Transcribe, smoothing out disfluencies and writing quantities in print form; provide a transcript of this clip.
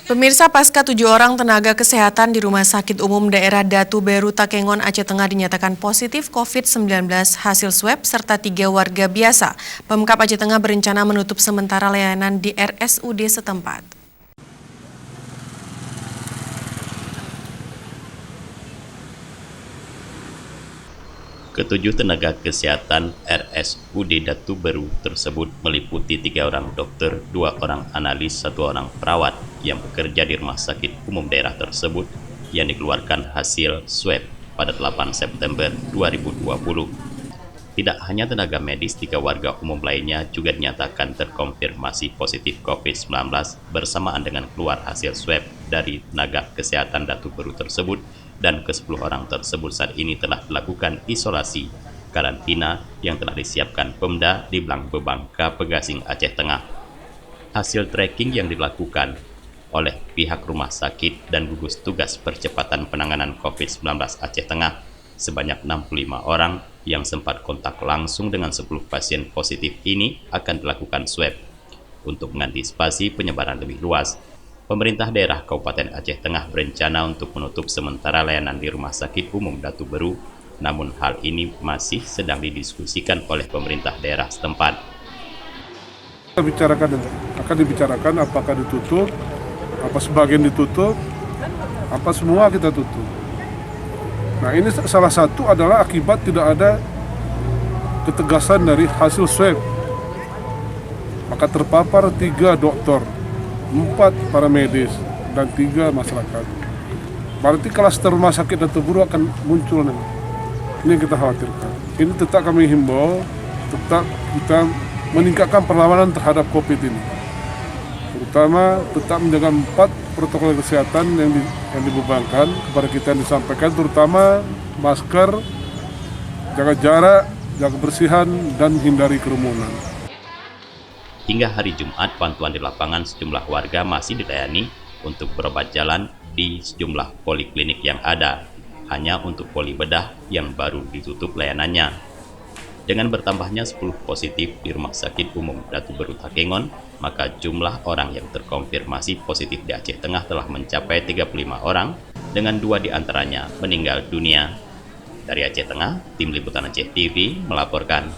Pemirsa, pasca 7 orang tenaga kesehatan di Rumah Sakit Umum Daerah Datu Beru Takengon, Aceh Tengah dinyatakan positif COVID-19 hasil swab serta 3 warga biasa. Pemkab Aceh Tengah berencana menutup sementara layanan di RSUD setempat. Ketujuh tenaga kesehatan RSUD Datu Beru tersebut meliputi 3 orang dokter, 2 orang analis, 1 orang perawat yang bekerja di rumah sakit umum daerah tersebut yang dikeluarkan hasil swab pada 8 September 2020. Tidak hanya tenaga medis, 3 warga umum lainnya juga dinyatakan terkonfirmasi positif COVID-19 bersamaan dengan keluar hasil swab dari tenaga kesehatan Datu Beru tersebut, dan ke-10 orang tersebut saat ini telah dilakukan isolasi karantina yang telah disiapkan Pemda di Blang Bebangka, Pegasing, Aceh Tengah. Hasil tracking yang dilakukan oleh pihak rumah sakit dan gugus tugas percepatan penanganan COVID-19 Aceh Tengah sebanyak 65 orang yang sempat kontak langsung dengan 10 pasien positif ini akan dilakukan swab. Untuk mengantisipasi penyebaran lebih luas, pemerintah daerah Kabupaten Aceh Tengah berencana untuk menutup sementara layanan di Rumah Sakit Umum Datu Beru, namun hal ini masih sedang didiskusikan oleh pemerintah daerah setempat. Akan dibicarakan apakah ditutup, apa sebagian ditutup, apa semua kita tutup. Nah, ini salah satu adalah akibat tidak ada ketegasan dari hasil swab. Maka terpapar 3 dokter, 4 para medis, dan 3 masyarakat. Berarti klaster rumah sakit Datu Beru akan muncul nanti. Ini yang kita khawatirkan. Ini tetap kami himbau, tetap kita meningkatkan perlawanan terhadap COVID ini. Terutama tetap menjaga 4 protokol kesehatan yang dibebankan kepada kita yang disampaikan, terutama masker, jaga jarak, jaga kebersihan, dan hindari kerumunan. Hingga hari Jumat, bantuan di lapangan sejumlah warga masih dilayani untuk berobat jalan di sejumlah poliklinik yang ada, hanya untuk poli bedah yang baru ditutup layanannya. Dengan bertambahnya 10 positif di Rumah Sakit Umum Datu Beru Takengon, maka jumlah orang yang terkonfirmasi positif di Aceh Tengah telah mencapai 35 orang, dengan 2 diantaranya meninggal dunia. Dari Aceh Tengah, Tim Liputan Aceh TV melaporkan.